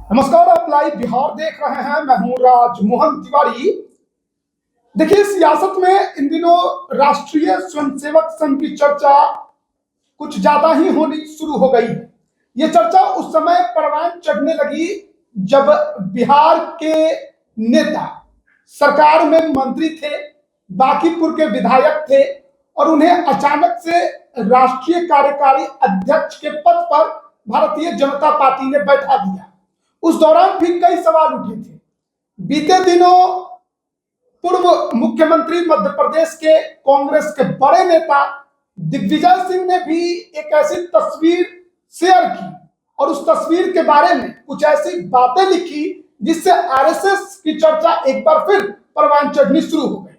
नमस्कार, आप लाइव बिहार देख रहे हैं। मैं हूं राजमोहन तिवारी। देखिए, सियासत में इन दिनों राष्ट्रीय स्वयंसेवक संघ की चर्चा कुछ ज्यादा ही होनी शुरू हो गई है। ये चर्चा उस समय परवान चढ़ने लगी जब बिहार के नेता सरकार में मंत्री थे, बांकीपुर के विधायक थे और उन्हें अचानक से राष्ट्रीय कार्यकारी अध्यक्ष के पद पर भारतीय जनता पार्टी ने बैठा दिया। उस दौरान भी कई सवाल उठे थे। बीते दिनों पूर्व मुख्यमंत्री मध्य प्रदेश के कांग्रेस के बड़े नेता दिग्विजय सिंह ने भी एक ऐसी तस्वीर शेयर की और उस तस्वीर के बारे में कुछ ऐसी बातें लिखी जिससे आरएसएस की चर्चा एक बार फिर परवान चढ़नी शुरू हो गई।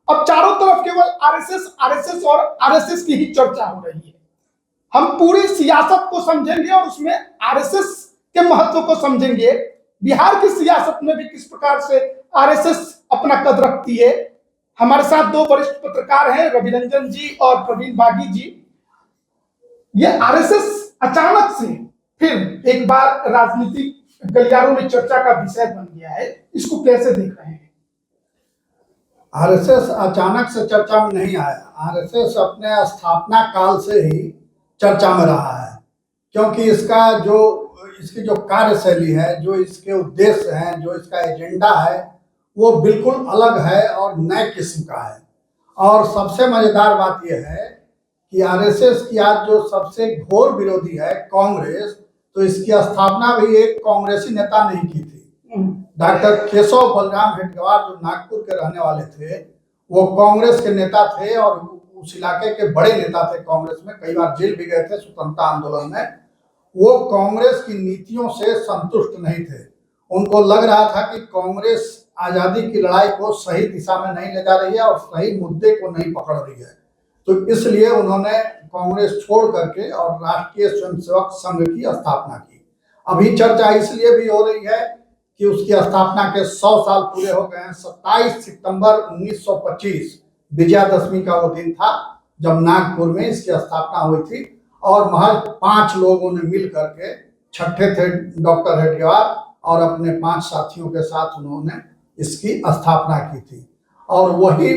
अब चारों तरफ केवल आरएसएस और आरएसएस की ही चर्चा हो रही है। हम पूरी सियासत को समझेंगे और उसमें आरएसएस के महत्व को समझेंगे। बिहार की सियासत में भी किस प्रकार से आरएसएस अपना कद रखती है। हमारे साथ दो वरिष्ठ पत्रकार हैं, रविरंजन जी और प्रवीण बागी जी। ये आरएसएस अचानक से फिर एक बार राजनीतिक गलियारों में चर्चा का विषय बन गया है, इसको कैसे देख रहे हैं? आरएसएस अचानक से चर्चा में नहीं आया। आरएसएस अपने स्थापना काल से ही चर्चा में रहा है, क्योंकि इसकी जो कार्यशैली है, जो इसके उद्देश्य हैं, जो इसका एजेंडा है, वो बिल्कुल अलग है और नए किस्म का है। और सबसे मजेदार बात यह है कि आरएसएस की आज जो सबसे घोर विरोधी है कांग्रेस, तो इसकी स्थापना भी एक कांग्रेसी नेता ने की थी। डॉक्टर केशव बलराम हेडगेवार, जो नागपुर के रहने वाले थे, वो कांग्रेस के नेता थे और उस इलाके के बड़े नेता थे। कांग्रेस में कई बार जेल भी गए थे स्वतंत्रता आंदोलन में। वो कांग्रेस की नीतियों से संतुष्ट नहीं थे। उनको लग रहा था कि कांग्रेस आजादी की लड़ाई को सही दिशा में नहीं ले जा रही है और सही मुद्दे को नहीं पकड़ रही है। तो इसलिए उन्होंने कांग्रेस छोड़ करके और राष्ट्रीय स्वयंसेवक संघ की स्थापना की। अभी चर्चा इसलिए भी हो रही है कि उसकी स्थापना के 100 साल पूरे हो गए हैं। 27 सितंबर 1925 विजयादशमी का वो दिन था जब नागपुर में इसकी स्थापना हुई थी और महज 5 लोगों ने मिल करके, छठे थे डॉक्टर हेडगेवार और अपने 5 साथियों के साथ उन्होंने इसकी स्थापना की थी। और वही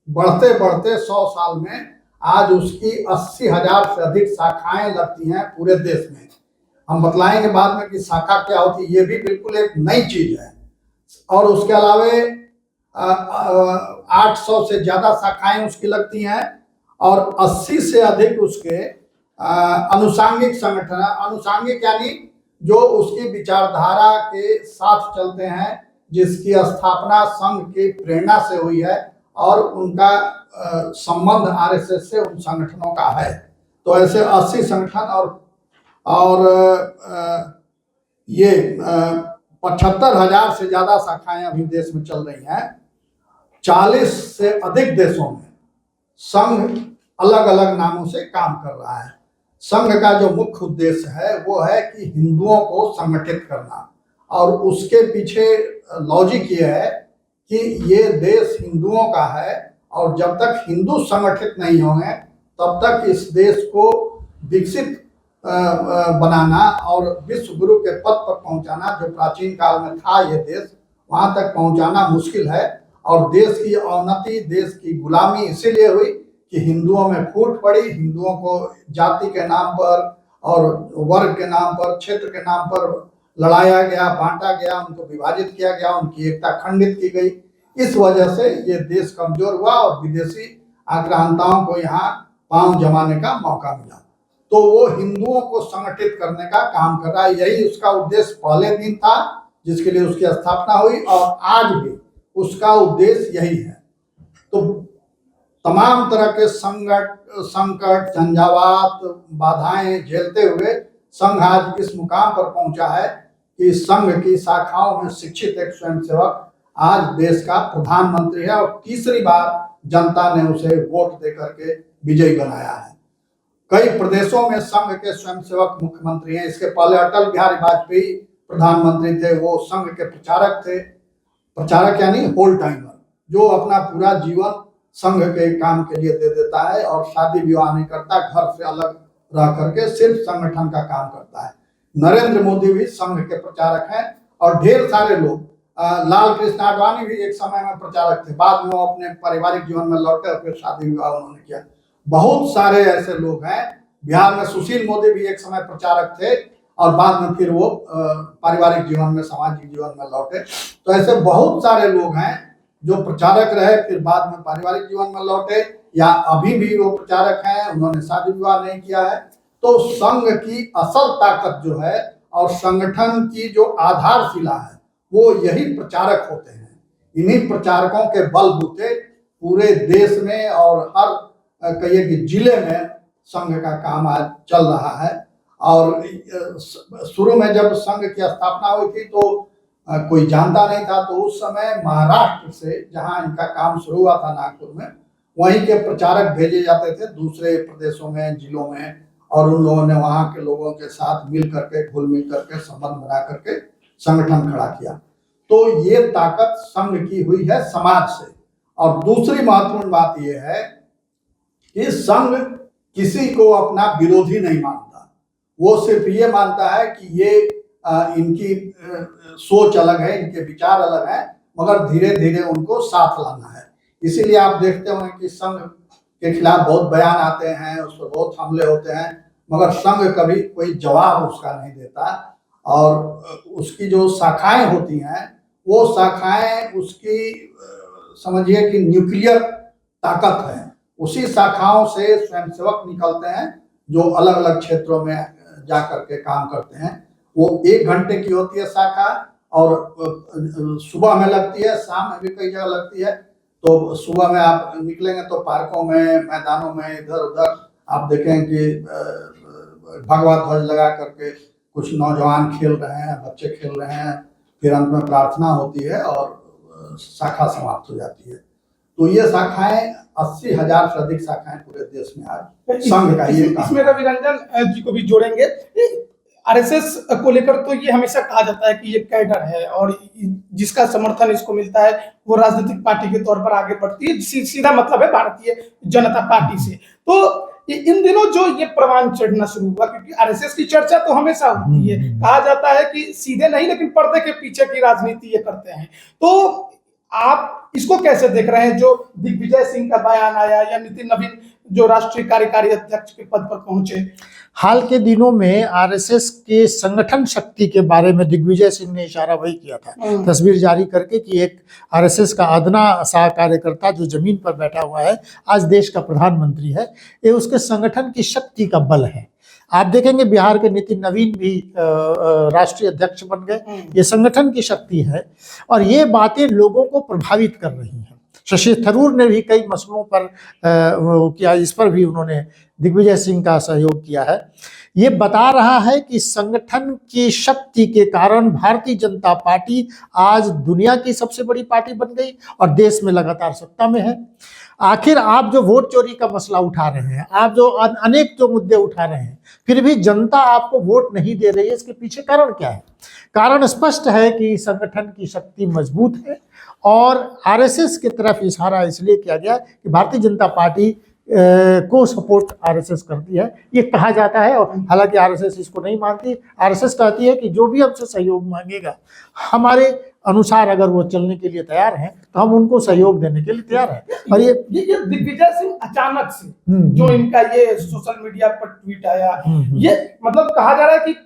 बढ़ते बढ़ते 100 साल में आज उसकी 80,000 से अधिक शाखाएं लगती हैं पूरे देश में। हम बतलाएंगे बाद में कि शाखा क्या होती है। ये भी बिल्कुल एक नई चीज है। और उसके अलावे 800 से ज्यादा शाखाएं उसकी लगती हैं और 80 से अधिक उसके अनुसांगिक संगठन। अनुसांगिक यानी जो उसकी विचारधारा के साथ चलते हैं, जिसकी स्थापना संघ की प्रेरणा से हुई है और उनका संबंध आरएसएस से उन संगठनों का है। तो ऐसे 80 संगठन और ये 75,000 से ज्यादा शाखाएं अभी देश में चल रही हैं। 40 से अधिक देशों में संघ अलग अलग नामों से काम कर रहा है। संघ का जो मुख्य उद्देश्य है वो है कि हिंदुओं को संगठित करना, और उसके पीछे लॉजिक ये है कि ये देश हिंदुओं का है और जब तक हिंदू संगठित नहीं होंगे तब तक इस देश को विकसित बनाना और विश्व गुरु के पद पर पहुंचाना, जो प्राचीन काल में था ये देश, वहां तक पहुंचाना मुश्किल है। और देश की अवनति, देश की गुलामी इसीलिए हुई कि हिंदुओं में फूट पड़ी। हिंदुओं को जाति के नाम पर और वर्ग के नाम पर, क्षेत्र के नाम पर लड़ाया गया, बांटा गया, उनको विभाजित किया गया, उनकी एकता खंडित की गई। इस वजह से ये देश कमजोर हुआ और विदेशी आक्रांताओं को यहाँ पांव जमाने का मौका मिला। तो वो हिंदुओं को संगठित करने का काम कर रहा है। यही उसका उद्देश्य पहले दिन था जिसके लिए उसकी स्थापना हुई, और आज भी उसका उद्देश्य यही है। तो तमाम तरह के संकट, झंझावात, बाधाएं झेलते हुए संघ आज इस मुकाम पर पहुंचा है कि संघ की शाखाओं में शिक्षित एक स्वयंसेवक आज देश का प्रधानमंत्री है और तीसरी बार जनता ने उसे वोट देकर के विजयी बनाया है। कई प्रदेशों में संघ के स्वयंसेवक मुख्यमंत्री हैं। इसके पहले अटल बिहारी वाजपेयी प्रधानमंत्री थे। वो संघ के प्रचारक थे। प्रचारक यानी होल टाइमर, जो अपना पूरा जीवन संघ के काम के लिए दे देता है और शादी विवाह नहीं करता, घर से अलग रह करके सिर्फ संगठन का काम करता है। नरेंद्र मोदी भी संघ के प्रचारक हैं और ढेर सारे लोग, लाल कृष्ण आडवाणी भी एक समय में प्रचारक थे, बाद में वो अपने पारिवारिक जीवन में लौटे और फिर शादी विवाह उन्होंने किया। बहुत सारे ऐसे लोग हैं। बिहार में सुशील मोदी भी एक समय प्रचारक थे और बाद में फिर वो पारिवारिक जीवन में, सामाजिक जीवन में लौटे। तो ऐसे बहुत सारे लोग हैं जो प्रचारक रहे, फिर बाद में पारिवारिक जीवन में लौटे, या अभी भी वो प्रचारक हैं, उन्होंने शादी विवाह नहीं किया है। तो संघ की असल ताकत जो है और संगठन की जो आधारशिला है वो यही प्रचारक होते हैं। इन्हीं प्रचारकों के बलबूते पूरे देश में और हर कहिए कि जिले में संघ का काम आज चल रहा है। और शुरू में जब संघ की स्थापना हुई थी तो कोई जानता नहीं था, तो उस समय महाराष्ट्र से, जहां इनका काम शुरू हुआ था नागपुर में, वहीं के प्रचारक भेजे जाते थे दूसरे प्रदेशों में, जिलों में, और उन लोगों ने वहां के लोगों के साथ मिल करके, घुल मिल करके, संबंध बना करके संगठन खड़ा किया। तो ये ताकत संघ की हुई है समाज से। और दूसरी महत्वपूर्ण बात यह है कि संघ किसी को अपना विरोधी नहीं मानता, वो सिर्फ ये मानता है कि ये इनकी सोच अलग है, इनके विचार अलग है, मगर धीरे धीरे उनको साथ लाना है। इसीलिए आप देखते होंगे कि संघ के खिलाफ बहुत बयान आते हैं, उस पर बहुत हमले होते हैं, मगर संघ कभी कोई जवाब उसका नहीं देता। और उसकी जो शाखाएं होती हैं वो शाखाएं उसकी समझिए कि न्यूक्लियर ताकत है। उसी शाखाओं से स्वयंसेवक निकलते हैं जो अलग अलग क्षेत्रों में जा करके काम करते हैं। वो 1 घंटे की होती है शाखा, और सुबह में लगती है, शाम में भी कई जगह लगती है। तो सुबह में आप निकलेंगे तो पार्कों में, मैदानों में, इधर उधर आप देखें कि भगवा ध्वज लगा करके कुछ नौजवान खेल रहे हैं, बच्चे खेल रहे हैं, फिर अंत में प्रार्थना होती है और शाखा समाप्त हो जाती है। तो ये शाखाएं 80,000 से अधिक शाखाएं पूरे देश में आज संघ का ये काम। इसमें रवि रंजन जी को भी जोड़ेंगे। आरएसएस को लेकर तो ये हमेशा कहा जाता है कि ये कैडर है और जिसका समर्थन इसको मिलता है वो राजनीतिक पार्टी के तौर पर आगे बढ़ती है। सीधा मतलब है भारतीय जनता पार्टी से। तो इन दिनों जो ये प्रवान चढ़ना शुरू हुआ, क्योंकि आरएसएस की चर्चा तो हमेशा होती है, कहा जाता है कि सीधे नहीं लेकिन पर्दे के पीछे की राजनीति ये करते हैं। तो आप इसको कैसे देख रहे हैं, जो दिग्विजय सिंह का बयान आया या नितिन नवीन जो राष्ट्रीय कार्यकारी अध्यक्ष के पद पर पहुंचे? हाल के दिनों में आरएसएस के संगठन शक्ति के बारे में दिग्विजय सिंह ने इशारा वही किया था, तस्वीर जारी करके, कि एक आरएसएस का अदना सा कार्यकर्ता जो जमीन पर बैठा हुआ है, आज देश का प्रधानमंत्री है। ये उसके संगठन की शक्ति का बल है। आप देखेंगे बिहार के नितिन नवीन भी राष्ट्रीय अध्यक्ष बन गए। ये संगठन की शक्ति है और ये बातें लोगों को प्रभावित कर रही हैं। शशि थरूर ने भी कई मसलों पर किया, इस पर भी उन्होंने दिग्विजय सिंह का सहयोग किया है। ये बता रहा है कि संगठन की शक्ति के कारण भारतीय जनता पार्टी आज दुनिया की सबसे बड़ी पार्टी बन गई और देश में लगातार सत्ता में है। आखिर आप जो वोट चोरी का मसला उठा रहे हैं, आप जो अनेक जो मुद्दे उठा रहे हैं, फिर भी जनता आपको वोट नहीं दे रही है, इसके पीछे कारण क्या है? कारण स्पष्ट है कि संगठन की शक्ति मजबूत है और आरएसएस की तरफ इशारा इसलिए किया गया कि भारतीय जनता पार्टी को सपोर्ट आरएसएस करती है, ये कहा जाता है। और हालांकि आरएसएस इसको नहीं मानती। आरएसएस कहती है कि जो भी हमसे सहयोग मांगेगा, हमारे अनुसार अगर वो चलने के लिए तैयार हैं तो हम उनको सहयोग देने के लिए तैयार हैं। और ये दिग्विजय सिंह अचानक से जो इनका ये सोशल मीडिया पर ट्वीट आया, ये मतलब कहा जा रहा है कि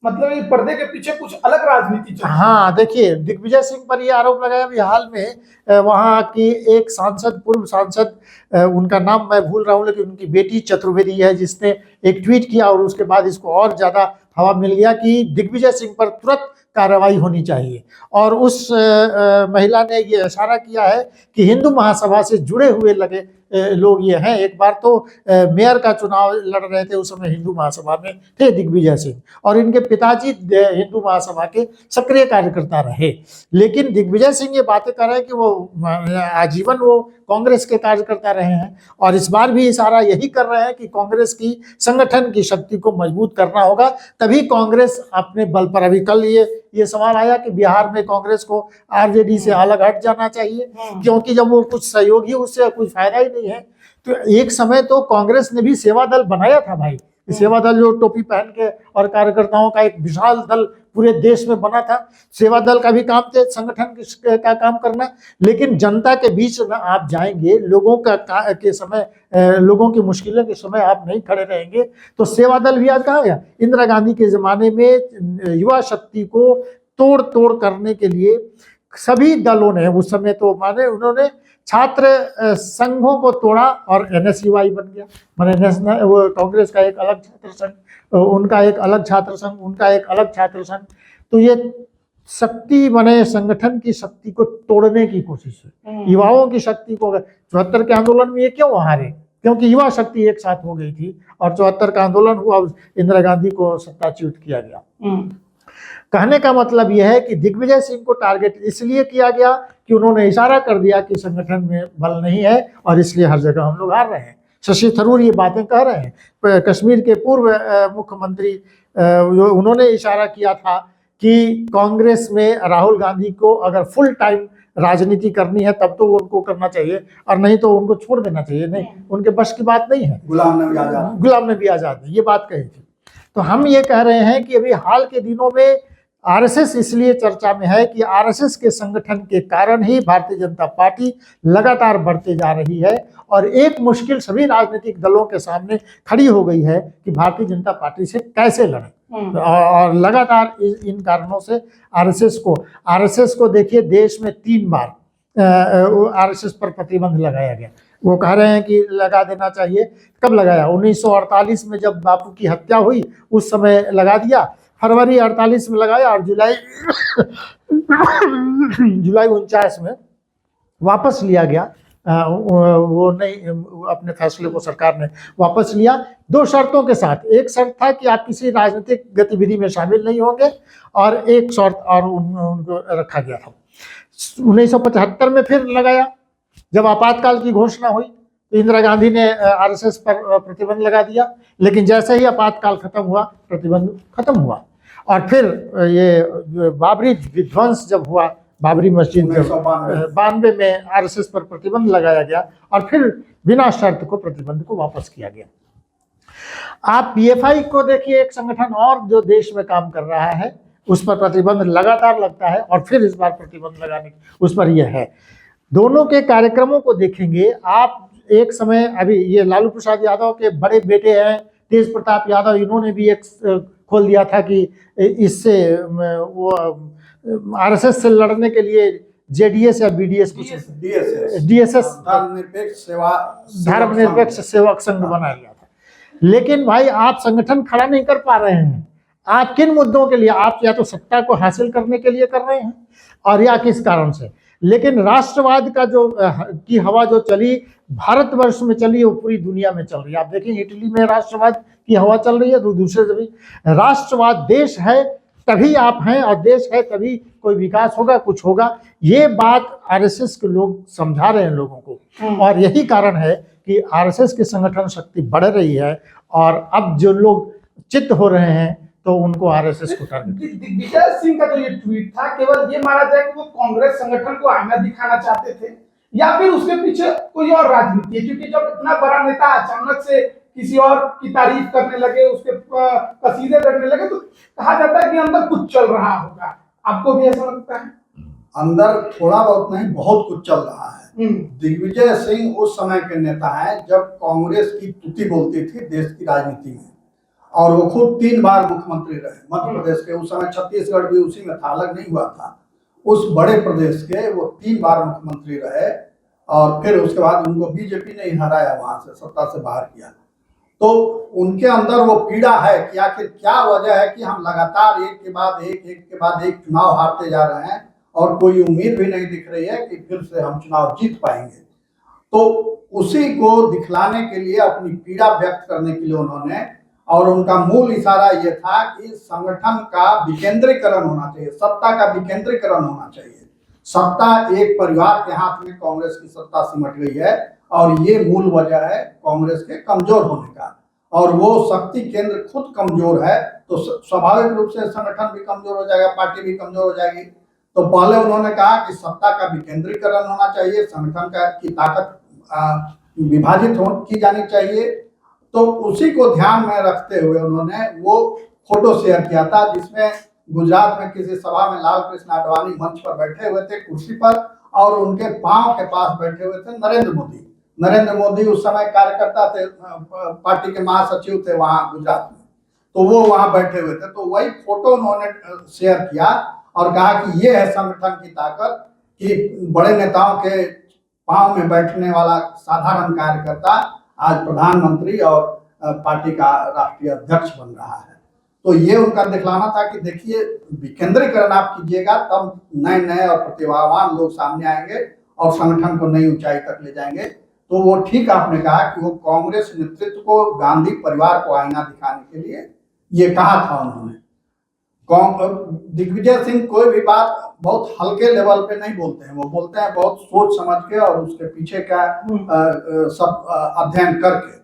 मतलब ये पर्दे के पीछे कुछ अलग राजनीति चल रही है। हाँ, देखिए, दिग्विजय सिंह पर ये आरोप लगाया अभी हाल में वहाँ की एक सांसद, पूर्व सांसद, उनका नाम मैं भूल रहा हूँ, लेकिन उनकी बेटी चतुर्वेदी है, जिसने एक ट्वीट किया और उसके बाद इसको और ज़्यादा हवा मिल गया कि दिग्विजय सिंह पर तुरंत कार्रवाई होनी चाहिए। और उस महिला ने ये इशारा किया है कि हिंदू महासभा से जुड़े हुए लगे लोग ये हैं। एक बार तो मेयर का चुनाव लड़ रहे थे, उस समय हिंदू महासभा में थे दिग्विजय सिंह, और इनके पिताजी हिंदू महासभा के सक्रिय कार्यकर्ता रहे। लेकिन दिग्विजय सिंह ये बातें कर रहे हैं कि वो आजीवन वो कांग्रेस के कार्यकर्ता रहे हैं और इस बार भी इशारा यही कर रहे हैं कि कांग्रेस की संगठन की शक्ति को मजबूत करना होगा, तभी कांग्रेस अपने बल पर। अभी कल ये सवाल आया कि बिहार में कांग्रेस को आरजेडी से अलग हट जाना चाहिए, क्योंकि जब वो कुछ सहयोगी, उससे कुछ फायदा ही नहीं है। तो एक समय तो कांग्रेस ने भी सेवा दल बनाया था भाई, सेवा दल जो टोपी पहन के और कार्यकर्ताओं का एक विशाल दल पूरे देश में बना था, सेवा दल का भी काम थे संगठन का काम करना। लेकिन जनता के बीच में आप जाएंगे, लोगों के समय, लोगों की मुश्किलों के समय आप नहीं खड़े रहेंगे तो सेवा दल भी आज कहाँ गया। इंदिरा गांधी के ज़माने में युवा शक्ति को तोड़ तोड़ करने के लिए सभी दलों ने, उस समय तो माने उन्होंने छात्र संघों को तोड़ा और एनएसयूआई बन गया, माने नेशनल, वो कांग्रेस का एक अलग छात्र संघ, उनका एक अलग छात्र संघ, उनका एक अलग छात्र संघ। तो ये शक्ति माने संगठन की शक्ति को तोड़ने की कोशिश है, युवाओं की शक्ति को। 74 के आंदोलन में ये क्यों हारे? क्योंकि युवा शक्ति एक साथ हो गई थी और 74 का आंदोलन हुआ, इंदिरा गांधी को सत्ताच्युत किया गया। कहने का मतलब यह है कि दिग्विजय सिंह को टारगेट इसलिए किया गया कि उन्होंने इशारा कर दिया कि संगठन में बल नहीं है और इसलिए हर जगह हम लोग हार रहे हैं। शशि थरूर ये बातें कह रहे हैं। कश्मीर के पूर्व मुख्यमंत्री उन्होंने इशारा किया था कि कांग्रेस में राहुल गांधी को अगर फुल टाइम राजनीति करनी है तब तो उनको करना चाहिए और नहीं तो उनको छोड़ देना चाहिए। नहीं, उनके बस की बात नहीं है। गुलाम नबी आजाद ये बात कही थी। तो हम ये कह रहे हैं कि अभी हाल के दिनों में आरएसएस इसलिए चर्चा में है कि आरएसएस के संगठन के कारण ही भारतीय जनता पार्टी लगातार बढ़ते जा रही है और एक मुश्किल सभी राजनीतिक दलों के सामने खड़ी हो गई है कि भारतीय जनता पार्टी से कैसे लड़ें। और लगातार इन कारणों से आरएसएस को देखिए, देश में 3 बार आरएसएस पर प्रतिबंध लगाया गया। वो कह रहे हैं कि लगा देना चाहिए। कब लगाया? 1948 में जब बापू की हत्या हुई उस समय लगा दिया, फरवरी 48 में लगाया और जुलाई 49 में वापस लिया गया। वो नहीं, अपने फैसले को सरकार ने वापस लिया 2 शर्तों के साथ। एक शर्त था कि आप किसी राजनीतिक गतिविधि में शामिल नहीं होंगे और एक शर्त और उनको रखा गया था। 1975 में फिर लगाया, जब आपातकाल की घोषणा हुई तो इंदिरा गांधी ने आरएसएस पर प्रतिबंध लगा दिया। लेकिन जैसे ही आपातकाल खत्म हुआ, प्रतिबंध खत्म हुआ। और फिर ये बाबरी विध्वंस जब हुआ, बाबरी मस्जिद 92 में आरएसएस पर प्रतिबंध लगाया गया और फिर बिना शर्त को प्रतिबंध को वापस किया गया। आप पीएफआई को देखिए, एक संगठन और जो देश में काम कर रहा है, उस पर प्रतिबंध लगातार लगता है और फिर इस बार प्रतिबंध लगाने उस पर यह है। दोनों के कार्यक्रमों को देखेंगे आप। एक समय अभी ये लालू प्रसाद यादव के बड़े बेटे हैं तेज प्रताप यादव, इन्होंने भी एक खोल दिया था कि इससे वो आरएसएस से लड़ने के लिए जेडीएस या बीडीएस डीएसएस धर्मनिरपेक्ष सेवक संघ बनाया गया था। लेकिन भाई आप संगठन खड़ा नहीं कर पा रहे हैं। आप किन मुद्दों के लिए? आप या तो सत्ता को हासिल करने के लिए कर रहे हैं और या किस कारण से। लेकिन राष्ट्रवाद का जो की हवा जो चली भारतवर्ष में चली, वो पूरी दुनिया में चल रही है। आप देखें इटली में राष्ट्रवाद की हवा चल रही है, तो दूसरे सभी राष्ट्रवाद, देश है तभी आप हैं और देश है तभी कोई विकास होगा, कुछ होगा। ये बात आरएसएस के लोग समझा रहे हैं लोगों को और यही कारण है कि आरएसएस की संगठन शक्ति बढ़ रही है और अब जो लोग चित्त हो रहे हैं तो उनको आरएसएस को टारगेट। दिग्विजय सिंह का जो ये ट्वीट था, केवल ये माना जाए कि वो कांग्रेस संगठन को आईना दिखाना चाहते थे या फिर उसके पीछे कोई और राजनीति है? क्योंकि जब इतना बड़ा नेता अचानक से किसी और की तारीफ करने लगे, उसके कसीदे करने लगे, तो कहा जाता है कि अंदर कुछ चल रहा होगा। आपको भी ऐसा लगता है? अंदर थोड़ा बहुत नहीं, बहुत कुछ चल रहा है। दिग्विजय सिंह उस समय के नेता हैं जब कांग्रेस की तुति बोलती थी देश की राजनीति में, और वो खुद 3 बार मुख्यमंत्री रहे मध्य प्रदेश के। उस समय छत्तीसगढ़ भी उसी में था, अलग नहीं हुआ था। उस बड़े प्रदेश के वो 3 बार मुख्यमंत्री रहे और फिर उसके बाद उनको बीजेपी ने हराया, वहां से सत्ता से बाहर किया। तो उनके अंदर वो पीड़ा है कि आखिर क्या वजह है कि हम लगातार एक के बाद एक चुनाव हारते जा रहे हैं और कोई उम्मीद भी नहीं दिख रही है कि फिर से हम चुनाव जीत पाएंगे। तो उसी को दिखलाने के लिए, अपनी पीड़ा व्यक्त करने के लिए उन्होंने, और उनका मूल इशारा ये था कि संगठन का विकेंद्रीकरण होना चाहिए, सत्ता का विकेंद्रीकरण होना चाहिए। सत्ता एक परिवार के हाथ में कांग्रेस की सत्ता सिमट गई है और ये मूल वजह है कांग्रेस के कमजोर होने का। और वो शक्ति केंद्र खुद कमजोर है तो स्वाभाविक रूप से संगठन भी कमजोर हो जाएगा, पार्टी भी कमजोर हो जाएगी। तो पहले उन्होंने कहा कि सत्ता का विकेंद्रीकरण होना चाहिए, संगठन की ताकत विभाजित की जानी चाहिए। तो उसी को ध्यान में रखते हुए उन्होंने वो फोटो शेयर किया था, जिसमें गुजरात में किसी सभा में लाल कृष्ण आडवाणी मंच पर बैठे हुए थे कुर्सी पर, और उनके पांव के पास बैठे हुए थे नरेंद्र मोदी। नरेंद्र मोदी उस समय कार्यकर्ता थे, पार्टी के महासचिव थे वहां गुजरात में, तो वो वहां बैठे हुए थे। तो वही फोटो उन्होंने शेयर किया और कहा कि ये है संगठन की ताकत, कि बड़े नेताओं के पांव में बैठने वाला साधारण कार्यकर्ता आज प्रधानमंत्री और पार्टी का राष्ट्रीय अध्यक्ष बन रहा है। तो ये उनका दिखलाना था कि देखिए, विकेंद्रीकरण आप कीजिएगा तब नए नए और प्रतिभावान लोग सामने आएंगे और संगठन को नई ऊंचाई तक ले जाएंगे। तो वो ठीक आपने कहा कि वो कांग्रेस नेतृत्व को, गांधी परिवार को आईना दिखाने के लिए ये कहा था उन्होंने। दिग्विजय सिंह कोई भी बात बहुत हल्के लेवल पे नहीं बोलते हैं, वो बोलते हैं बहुत सोच समझ के और उसके पीछे का सब अध्ययन करके।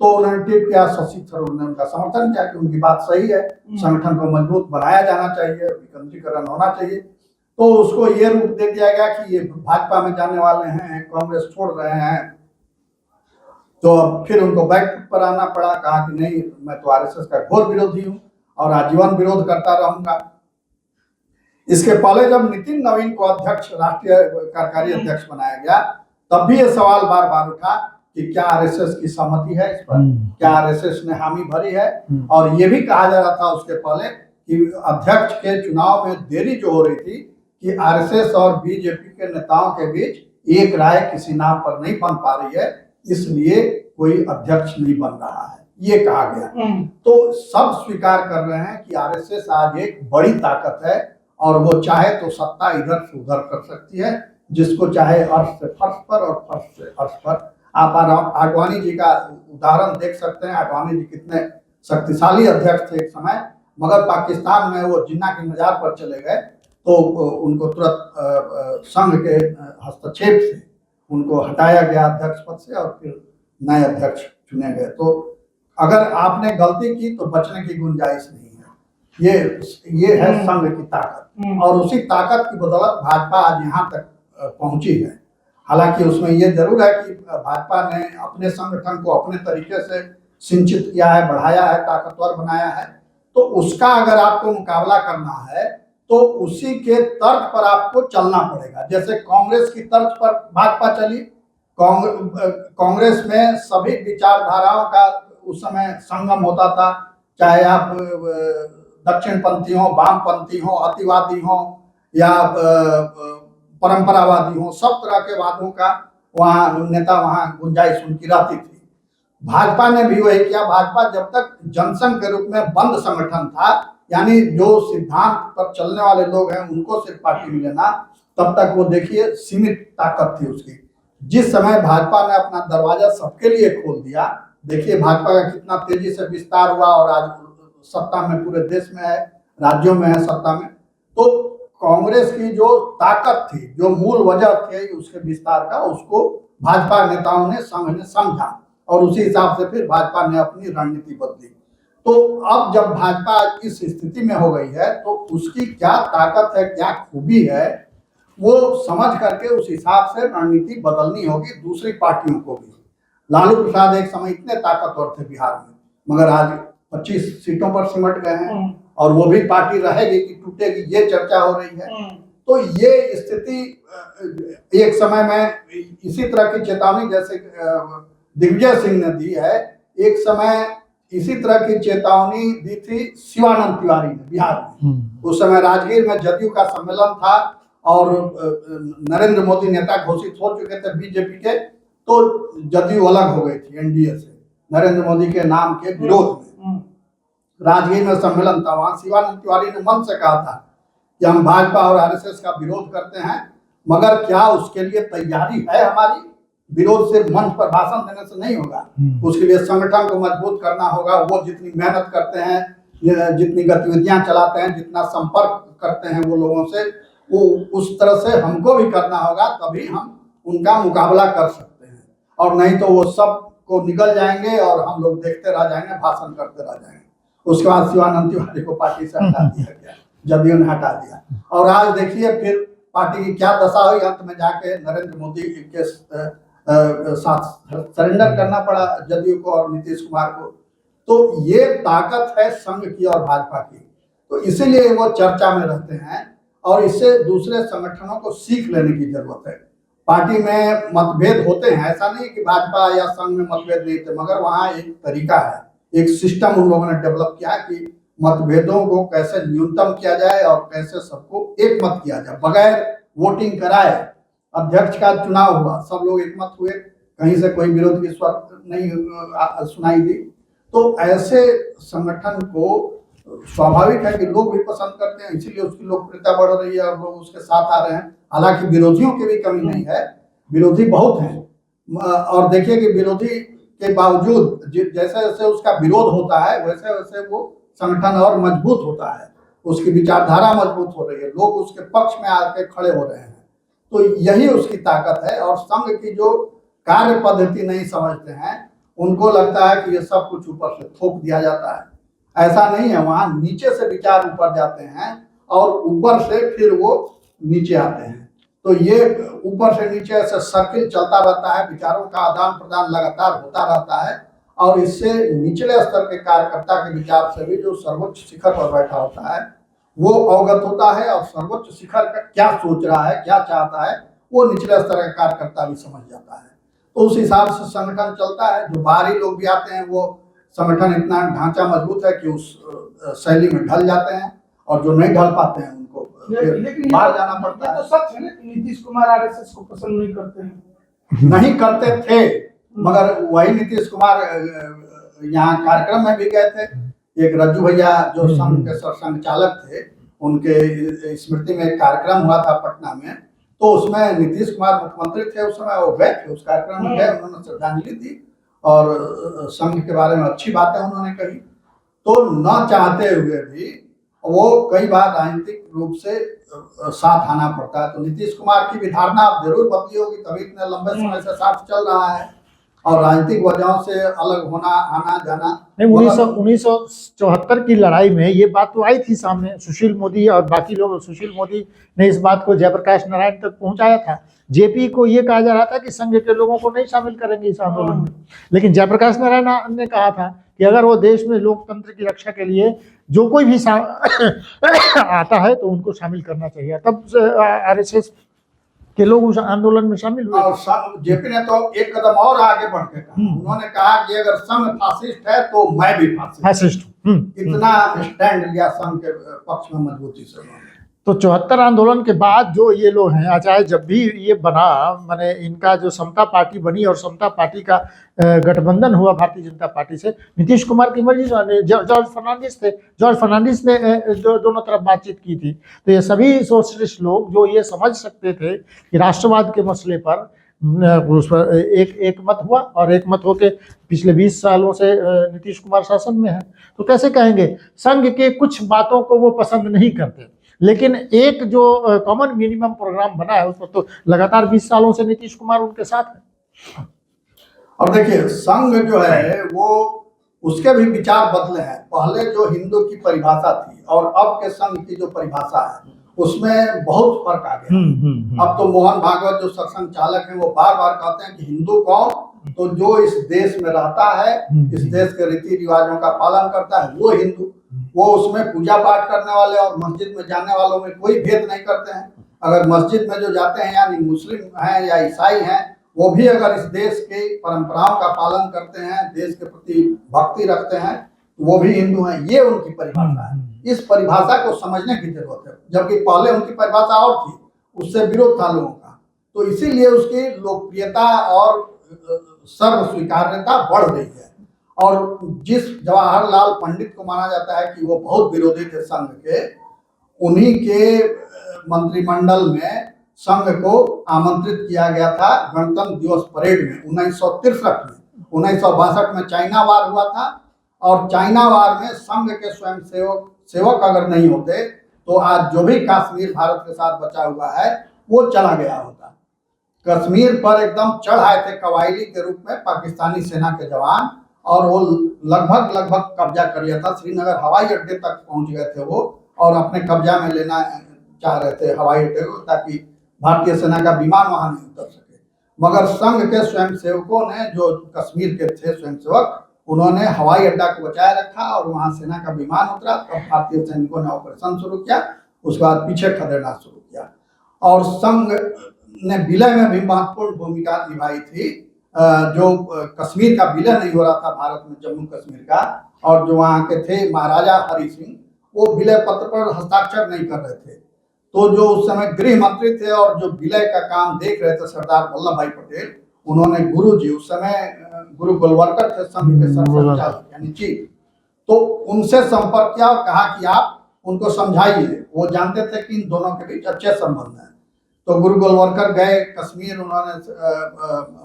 तो उन्होंने ट्वीट किया, शशि थरूर ने उनका समर्थन किया कि उनकी बात सही है, संगठन को मजबूत बनाया जाना चाहिए, विकेंद्रीकरण होना चाहिए। तो उसको ये रूप दे दिया गया कि ये भाजपा में जाने वाले हैं, कांग्रेस छोड़ रहे हैं। तो अब फिर उनको बैक पर आना पड़ा, कहा कि नहीं, मैं तो आरएसएस का घोर विरोधी हूँ और आजीवन विरोध करता रहूंगा। इसके पहले जब नितिन नवीन को अध्यक्ष, राष्ट्रीय कार्यकारी अध्यक्ष बनाया गया, तब भी ये सवाल बार बार उठा कि क्या आरएसएस की सहमति है इस पर, क्या आरएसएस ने हामी भरी है। और ये भी कहा जा रहा था उसके पहले कि अध्यक्ष के चुनाव में देरी जो हो रही थी कि आरएसएस और बीजेपी के नेताओं के बीच एक राय किसी नाम पर नहीं बन पा रही है, इसलिए कोई अध्यक्ष नहीं बन रहा है, ये कहा गया। तो सब स्वीकार कर रहे हैं कि आरएसएस आज एक बड़ी ताकत है और वो चाहे तो सत्ता इधर से उधर कर सकती है, जिसको चाहे अर्श से फर्श पर और फर्श से अर्श पर। आप आडवाणी जी का उदाहरण देख सकते हैं। आडवाणी जी कितने शक्तिशाली अध्यक्ष थे एक समय, मगर पाकिस्तान में वो जिन्ना की मजार पर चले गए तो उनको तुरंत संघ के हस्तक्षेप से उनको हटाया गया अध्यक्ष पद से और फिर नए अध्यक्ष चुने गए। तो अगर आपने गलती की तो बचने की गुंजाइश नहीं है। ये है संघ की ताकत, और उसी ताकत की बदौलत भाजपा आज यहाँ तक पहुंची है। हालांकि उसमें ये जरूर है कि भाजपा ने अपने संगठन को अपने तरीके से सिंचित किया है, बढ़ाया है, ताकतवर बनाया है। तो उसका अगर आपको मुकाबला करना है तो उसी के तर्क पर आपको चलना पड़ेगा। जैसे कांग्रेस की तर्क पर भाजपा चली, कांग्रेस में सभी विचारधाराओं का उस समय संगम होता था, चाहे आप दक्षिणपंथी हो, वामपंथी हो, अतिवादी हो या परंपरावादी हो, सब तरह के वादों का वहाँ नेता, वहाँ गुंजाइश उनकी रहती थी। भाजपा ने भी वही किया। भाजपा जब तक जनसंघ के रूप में बंद संगठन था, यानी जो सिद्धांत पर चलने वाले लोग हैं उनको सिर्फ पार्टी में लेना, तब तक वो देखिए सीमित ताकत थी उसकी। जिस समय भाजपा ने अपना दरवाजा सबके लिए खोल दिया, देखिए भाजपा का कितना तेजी से विस्तार हुआ और आज सत्ता में पूरे देश में है, राज्यों में है सत्ता में। तो कांग्रेस की जो ताकत थी, जो मूल वजह थी उसके विस्तार का, उसको भाजपा नेताओं ने, संघ ने समझा और उसी हिसाब से फिर भाजपा ने अपनी रणनीति बदली। तो अब जब भाजपा इस स्थिति में हो गई है तो उसकी क्या ताकत है, क्या खूबी है, वो समझ करके उस हिसाब से रणनीति बदलनी होगी दूसरी पार्टियों को भी। लालू प्रसाद एक समय इतने ताकतवर थे बिहार में, मगर आज 25 सीटों पर सिमट गए हैं और वो भी पार्टी रहेगी कि टूटेगी, ये चर्चा हो रही है। तो ये स्थिति एक समय में इसी तरह की चेतावनी जैसे दिग्विजय सिंह ने दी है, एक समय इसी तरह की चेतावनी दी थी शिवानंद तिवारी ने बिहार में। उस समय राजगीर में जदयू का सम्मेलन था और नरेंद्र मोदी नेता घोषित हो चुके थे बीजेपी के, तो जदयू अलग हो गई थी एनडीए से नरेंद्र मोदी के नाम के विरोध में। राजगीर में सम्मेलन था, वहां शिवानंद तिवारी ने मन से कहा था कि हम भाजपा और आरएसएस का विरोध करते हैं, मगर क्या उसके लिए तैयारी है हमारी? विरोध सिर्फ मंच पर भाषण देने से नहीं होगा, उसके लिए संगठन को मजबूत करना होगा। वो जितनी मेहनत करते हैं, जितनी गतिविधियां चलाते हैं, जितना संपर्क करते हैं वो लोगों से, वो उस तरह से हमको भी करना होगा, तभी हम उनका मुकाबला कर सकते हैं। और नहीं तो वो सब को निकल जाएंगे और हम लोग देखते रह जाएंगे, भाषण करते रह जाएंगे। उसके बाद शिवानंद तिवारी को पार्टी से हटा दिया गया, जदयू ने हटा दिया। और आज देखिए फिर पार्टी की क्या दशा हुई, अंत में जाके नरेंद्र मोदी के साथ सरेंडर करना पड़ा जदयू को और नीतीश कुमार को। तो ये ताकत है संघ की और भाजपा की, तो इसीलिए वो चर्चा में रहते हैं और इससे दूसरे संगठनों को सीख लेने की जरूरत है। पार्टी में मतभेद होते हैं, ऐसा नहीं कि भाजपा या संघ में मतभेद नहीं थे, मगर वहाँ एक तरीका है, एक सिस्टम उन लोगों ने डेवलप किया कि मतभेदों को कैसे न्यूनतम किया जाए और कैसे सबको एक मत किया जाए बगैर वोटिंग कराए। अध्यक्ष का चुनाव हुआ, सब लोग एक मत हुए, कहीं से कोई विरोध की स्वर नहीं सुनाई दी। तो ऐसे संगठन को स्वाभाविक है कि लोग भी पसंद करते हैं, इसीलिए उसकी लोकप्रियता बढ़ रही है और लोग उसके साथ आ रहे हैं। हालांकि विरोधियों की भी कमी नहीं है, विरोधी बहुत हैं और देखिए कि विरोधी के बावजूद जैसे जैसे उसका विरोध होता है वैसे वैसे वो संगठन और मजबूत होता है, उसकी विचारधारा मजबूत हो रही है, लोग उसके पक्ष में आके खड़े हो रहे हैं। तो यही उसकी ताकत है। और संघ की जो कार्य पद्धति नहीं समझते हैं उनको लगता है कि ये सब कुछ ऊपर से थोप दिया जाता है, ऐसा नहीं है। वहां नीचे से विचार ऊपर जाते हैं और ऊपर से फिर वो नीचे आते हैं। तो ये ऊपर से नीचे ऐसे सर्किल चलता रहता है, विचारों का आदान प्रदान लगातार होता रहता है और इससे निचले स्तर के कार्यकर्ता के विचार से भी जो सर्वोच्च शिखर पर बैठा होता है वो अवगत होता है और सर्वोच्च शिखर का क्या सोच रहा है, क्या चाहता है, वो निचले स्तर का कार्यकर्ता भी समझ जाता है। तो उस हिसाब से संगठन चलता है। जो बाहरी लोग भी आते हैं वो संगठन इतना ढांचा मजबूत है कि उस शैली में ढल जाते हैं और जो नहीं ढल पाते हैं उनको लेकिन बाहर जाना पड़ता है। तो सच है ना कि नीतीश कुमार आरएसएस को पसंद नहीं करते हैं। नहीं करते थे, मगर वही नीतीश कुमार यहाँ कार्यक्रम में भी गए थे। एक रज्जू भैया जो संघ के सरसंघ चालक थे, उनके स्मृति में एक कार्यक्रम हुआ था पटना में, तो उसमें नीतीश कुमार मुख्यमंत्री थे उस समय, वो गए थे उस कार्यक्रम में, गए, उन्होंने श्रद्धांजलि दी और संघ के बारे में अच्छी बातें उन्होंने कही। तो न चाहते हुए भी वो कई बार राजनीतिक रूप से साथ आना पड़ता है। तो नीतीश कुमार की भी धारणा अब जरूर बदली होगी, तभी इतने लंबे समय से साथ चल रहा है और राजनीतिक वजहों से अलग होना, आना जाना। नहीं, 1974 की लड़ाई में ये बात तो आई थी सामने, सुशील मोदी और बाकी लोग, सुशील मोदी ने इस बात को जयप्रकाश नारायण तक पहुंचाया था। जेपी को ये कहा जा रहा था कि संघ के लोगों को नहीं शामिल करेंगे इस आंदोलन में, लेकिन जयप्रकाश नारायण ने कहा था कि अगर वो देश में लोकतंत्र की रक्षा के लिए जो कोई भी आता है तो उनको शामिल करना चाहिए। तब आरएसएस के लोग उस आंदोलन में शामिल हुए। और जेपी ने तो एक कदम और आगे बढ़ के कहा, उन्होंने कहा कि अगर संघ फासिस्ट है तो मैं भी फासिस्ट हूं। इतना स्टैंड लिया संघ के पक्ष में मजबूती से। तो 74 आंदोलन के बाद जो ये लोग हैं, चाहे जब भी ये बना, माने इनका जो समता पार्टी बनी और समता पार्टी का गठबंधन हुआ भारतीय जनता पार्टी से, नीतीश कुमार की मर्जी से जॉर्ज फर्नांडिस थे, जॉर्ज फर्नांडिस ने दोनों तरफ बातचीत की थी। तो ये सभी सोशलिस्ट लोग जो ये समझ सकते थे कि राष्ट्रवाद के मसले पर उस पर एक मत हुआ और एक मत होके पिछले 20 सालों से नीतीश कुमार शासन में है, तो कैसे कहेंगे संघ के कुछ बातों को वो पसंद नहीं करते, लेकिन एक जो कॉमन मिनिमम प्रोग्राम बना है उस पर तो लगातार 20 सालों से नीतीश कुमार उनके साथ है। और देखिए संघ जो है वो उसके भी विचार बदले हैं। पहले जो हिंदू की परिभाषा थी और अब के संघ की जो परिभाषा है उसमें बहुत फर्क आ गया। अब तो मोहन भागवत जो सरसंघ चालक हैं वो बार बार कहते हैं कि हिंदू कौन, तो जो इस देश में रहता है, इस देश के रीति रिवाजों का पालन करता है वो हिंदू। वो उसमें पूजा पाठ करने वाले और मस्जिद में जाने वालों में कोई भेद नहीं करते हैं। अगर मस्जिद में जो जाते हैं यानी मुस्लिम हैं या ईसाई हैं, वो भी अगर इस देश की परंपराओं का पालन करते हैं, देश के प्रति भक्ति रखते हैं, वो भी हिंदू हैं। ये उनकी परिभाषा है। इस परिभाषा को समझने की जरूरत है, जबकि पहले उनकी परिभाषा और थी, उससे विरोध था लोगों का। तो इसीलिए उसकी लोकप्रियता और सर्व स्वीकार्यता बढ़ रही है। और जिस जवाहरलाल पंडित को माना जाता है कि वो बहुत विरोधी थे संघ के, उन्हीं के मंत्रिमंडल में संघ को आमंत्रित किया गया था गणतंत्र दिवस परेड में 1963 में। 1962 में चाइना वार हुआ था और चाइना वार में संघ के स्वयं सेवक अगर नहीं होते तो आज जो भी कश्मीर भारत के साथ बचा हुआ है वो चला गया होता। कश्मीर पर एकदम चढ़ आए थे कवायली के रूप में पाकिस्तानी सेना के जवान और वो लगभग कब्जा कर लिया था। श्रीनगर हवाई अड्डे तक पहुंच गए थे वो और अपने कब्जा में लेना चाह रहे थे हवाई अड्डे को, ताकि भारतीय सेना का विमान वहां नहीं उतर सके। मगर संघ के स्वयंसेवकों ने, जो कश्मीर के थे स्वयंसेवक, उन्होंने हवाई अड्डा को बचाए रखा और वहां सेना का विमान उतरा। तब भारतीय सैनिकों ने ऑपरेशन शुरू किया, उसके बाद पीछे खदेड़ना शुरू किया। और संघ ने विलय में भी महत्वपूर्ण भूमिका निभाई थी। जो कश्मीर का विलय नहीं हो रहा था भारत में, जम्मू कश्मीर का, और जो वहाँ के थे महाराजा हरि सिंह, वो विलय पत्र पर हस्ताक्षर नहीं कर रहे थे। तो जो उस समय गृह मंत्री थे और जो विलय का काम देख रहे थे सरदार वल्लभ भाई पटेल, उन्होंने गुरु जी, उस समय गुरु गोलवलकर थे संघ के संचालक यानी चीफ, तो उनसे संपर्क किया और कहा कि आप उनको समझाइए। वो जानते थे कि इन दोनों के बीच अच्छे संबंध हैं। तो गुरु गोलवलकर गए कश्मीर, उन्होंने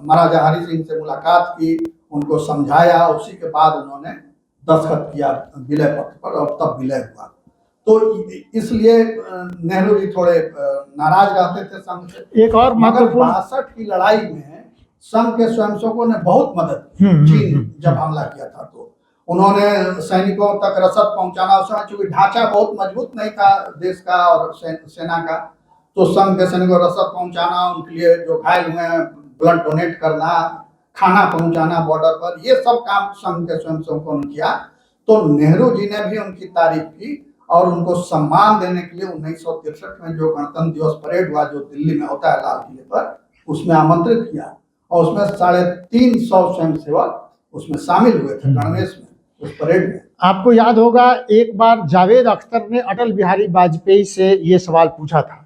महाराजा हरि सिंह से मुलाकात की, उनको समझाया, उसी के बाद उन्होंने दस्तखत किया विलय पत्र पर और तब विलय हुआ। तो इसलिए नेहरू जी थोड़े नाराज रहते थे संघ से। एक और महत्वपूर्ण 62 की लड़ाई में संघ के स्वयंसेवकों ने बहुत मदद की। चीन जब हमला किया था तो उन्होंने सैनिकों तक रसद पहुंचाना, उस समय चूंकि ढांचा बहुत मजबूत नहीं था देश का और सेना का, तो संघ के सैनिकों को रसद पहुंचाना, उनके लिए जो घायल हुए हैं ब्लड डोनेट करना, खाना पहुंचाना बॉर्डर पर, ये सब काम संघ के स्वयंसेवकों ने किया। तो नेहरू जी ने भी उनकी तारीफ की और उनको सम्मान देने के लिए 1963 में जो गणतंत्र दिवस परेड हुआ, जो दिल्ली में होता है लाल किले पर, उसमें आमंत्रित किया और उसमें 350 स्वयंसेवक उसमें शामिल हुए थे गणवेश में, उस परेड में। आपको याद होगा एक बार जावेद अख्तर ने अटल बिहारी वाजपेयी से ये सवाल पूछा था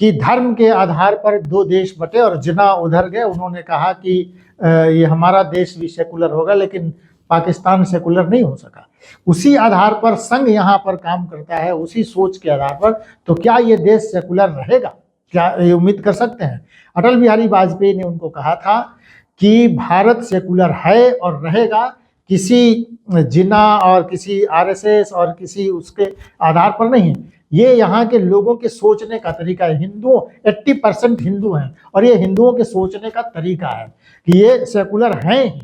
कि धर्म के आधार पर दो देश बटे और जिन्ना उधर गए। उन्होंने कहा कि ये हमारा देश भी सेकुलर होगा, लेकिन पाकिस्तान सेकुलर नहीं हो सका। उसी आधार पर संघ यहाँ पर काम करता है, उसी सोच के आधार पर। तो क्या ये देश सेकुलर रहेगा? क्या ये उम्मीद कर सकते हैं? अटल बिहारी वाजपेयी ने उनको कहा था कि भारत सेकुलर है और रहेगा, किसी जिन्ना और किसी आरएसएस और किसी उसके आधार पर नहीं है। ये यहाँ के लोगों के सोचने का तरीका है। हिंदुओं 80% हिंदू हैं और ये हिंदुओं के सोचने का तरीका है कि ये सेकुलर हैं ही,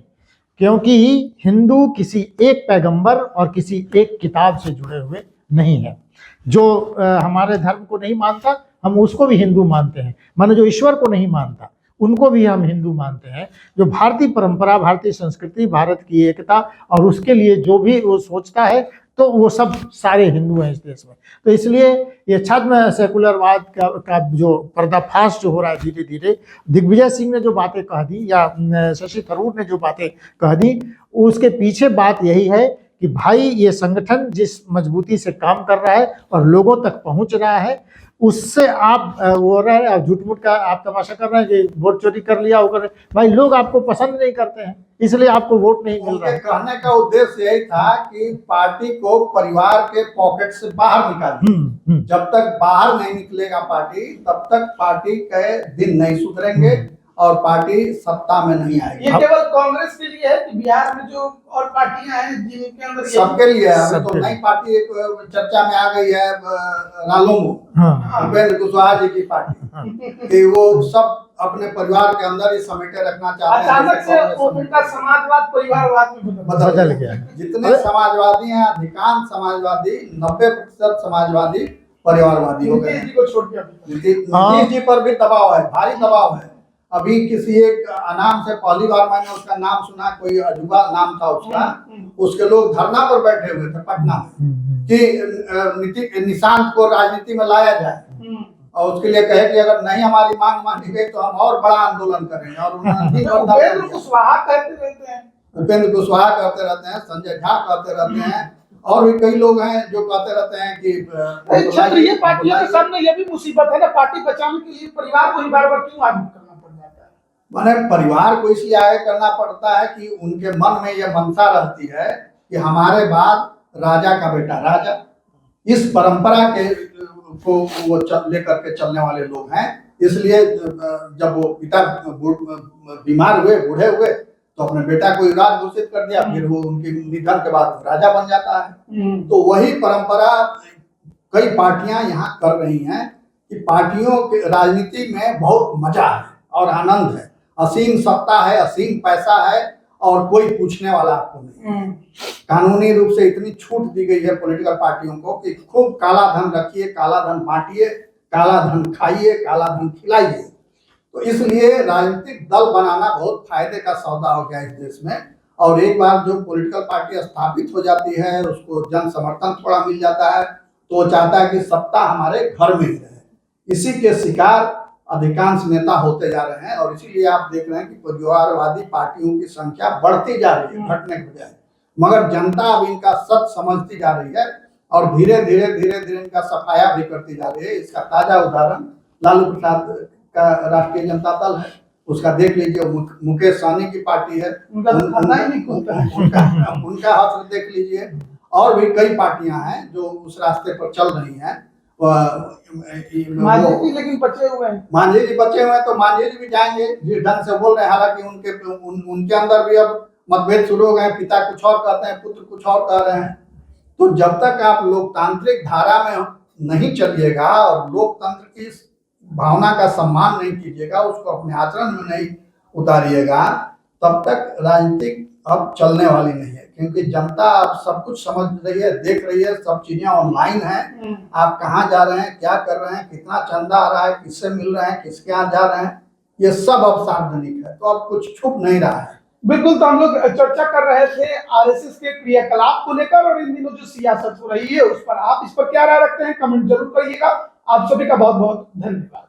क्योंकि हिंदू किसी एक पैगंबर और किसी एक किताब से जुड़े हुए नहीं है। जो हमारे धर्म को नहीं मानता, हम उसको भी हिंदू मानते हैं। माने जो ईश्वर को नहीं मानता, उनको भी हम हिंदू मानते हैं। जो भारतीय परंपरा, भारतीय संस्कृति, भारत की एकता और उसके लिए जो भी वो सोचता है, तो वो सब सारे हिंदू हैं इस देश में। तो इसलिए ये छद्म सेकुलरवाद का जो पर्दाफाश जो हो रहा है धीरे धीरे, दिग्विजय सिंह ने जो बातें कह दी या शशि थरूर ने जो बातें कह दी, उसके पीछे बात यही है कि भाई ये संगठन जिस मजबूती से काम कर रहा है और लोगों तक पहुंच रहा है, उससे आप वो रहे हैं, झूठ मूठ का आप तमाशा कर रहे हैं कि वोट चोरी कर लिया, वो कर रहे। भाई लोग आपको पसंद नहीं करते हैं, इसलिए आपको वोट नहीं मिल रहा है। कहने का उद्देश्य यही था कि पार्टी को परिवार के पॉकेट से बाहर निकालिए। जब तक बाहर नहीं निकलेगा पार्टी, तब तक पार्टी के दिन नहीं सुधरेंगे और पार्टी सत्ता में नहीं आएगी। ये केवल कांग्रेस के लिए है कि बिहार में जो और पार्टियां हैं जिनके अंदर सबके लिए है। अभी तो नई पार्टी एक चर्चा में आ गई है, रालोमो, उपेंद्र कुशवाहा जी की पार्टी, कि वो सब अपने परिवार के अंदर ही समेटे रखना चाहते हैं। अचानक से उनका समाजवाद परिवारवाद में बदल गया। जितने समाजवादी हैं, अधिकांश समाजवादी, 90% समाजवादी परिवारवादी हो गए। नीतीश जी पर भी दबाव है, भारी दबाव है। अभी किसी एक नाम से पहली बार मैंने उसका नाम सुना, कोई अजूबा नाम था उसका, उसके लोग धरना पर बैठे हुए थे पटना में कि निशांत को राजनीति में लाया जाए और उसके लिए कहे कि अगर नहीं हमारी मांग मानी गई तो हम और बड़ा आंदोलन करेंगे। और उपेंद्र कुशवाहा कहते रहते हैं, संजय झा कहते रहते हैं, और भी कई लोग हैं जो कहते रहते हैं कि क्षेत्रीय पार्टियों के सामने ये भी मुसीबत है ना, पार्टी बचाने के लिए परिवार को ही बार बार क्यों आगे करना पड़ जाता है? माने परिवार को इसलिए आगे करना पड़ता है कि उनके मन में यह मनसा रहती है कि हमारे बाद राजा का बेटा राजा, इस परंपरा के को वो लेकर के चलने वाले लोग हैं। इसलिए जब वो पिता बीमार हुए, बूढ़े हुए, तो अपने बेटा को युवराज घोषित कर दिया, फिर वो उनके निधन के बाद राजा बन जाता है। तो वही परंपरा कई पार्टियां यहाँ कर रही हैं कि पार्टियों के राजनीति में बहुत मजा है और आनंद है, असीम सत्ता है, असीम पैसा है और कोई पूछने वाला आपको नहीं। कानूनी रूप से इतनी छूट दी गई है पॉलिटिकल पार्टियों को कि खूब काला धन रखिए, काला धन बांटिए, काला धन खाइए, काला धन खिलाइए। तो इसलिए राजनीतिक दल बनाना बहुत फायदे का सौदा हो गया इस देश में। और एक बार जो पॉलिटिकल पार्टी स्थापित हो जाती है, उसको जन समर्थन थोड़ा मिल जाता है, तो वो चाहता है कि सत्ता हमारे घर में ही रहे। इसी के शिकार अधिकांश नेता होते जा रहे हैं, और इसीलिए आप देख रहे हैं कि परिवारवादी पार्टियों की संख्या बढ़ती जा रही है, घटने के बजाय। मगर जनता अब इनका सच समझती जा रही है और धीरे धीरे इनका सफाया भी करती जा रही है। इसका ताजा उदाहरण लालू प्रसाद का राष्ट्रीय जनता दल है, उसका देख लीजिए। मुकेश सहनी की पार्टी है, उनका तो खाता ही नहीं खुलता है। उनका हाथ देख लीजिए। और भी कई पार्टियां हैं जो उस रास्ते पर चल रही हैं। मांझी जी लेकिन बचे हुए हैं। मांझी जी बचे हुए हैं, तो मांझी जी भी जाएंगे जिस ढंग से बोल रहे हैं। हालांकि उनके अंदर भी अब मतभेद शुरू हो गए हैं, पिता कुछ और कहते हैं, पुत्र कुछ और कह रहे हैं। तो जब तक आप लोकतांत्रिक धारा में नहीं चलिएगा और लोकतंत्र की भावना का सम्मान नहीं कीजिएगा, उसको अपने आचरण में नहीं उतारिएगा, तब तक राजनीतिक अब चलने वाली नहीं है। क्योंकि जनता अब सब कुछ समझ रही है, देख रही है, सब चीजें ऑनलाइन है। आप कहाँ जा रहे हैं, क्या कर रहे हैं, कितना चंदा आ रहा है, किससे मिल रहे हैं, किसके यहाँ जा रहे हैं, ये सब अब सार्वजनिक है। तो अब कुछ छुप नहीं रहा है। बिल्कुल। तो हम लोग चर्चा कर रहे थे आरएसएस के क्रियाकलाप को लेकर, और इन दिनों जो सियासत हो रही है उस पर। आप इस पर क्या राय रखते हैं, कमेंट जरूर करिएगा। आप सभी का बहुत बहुत धन्यवाद।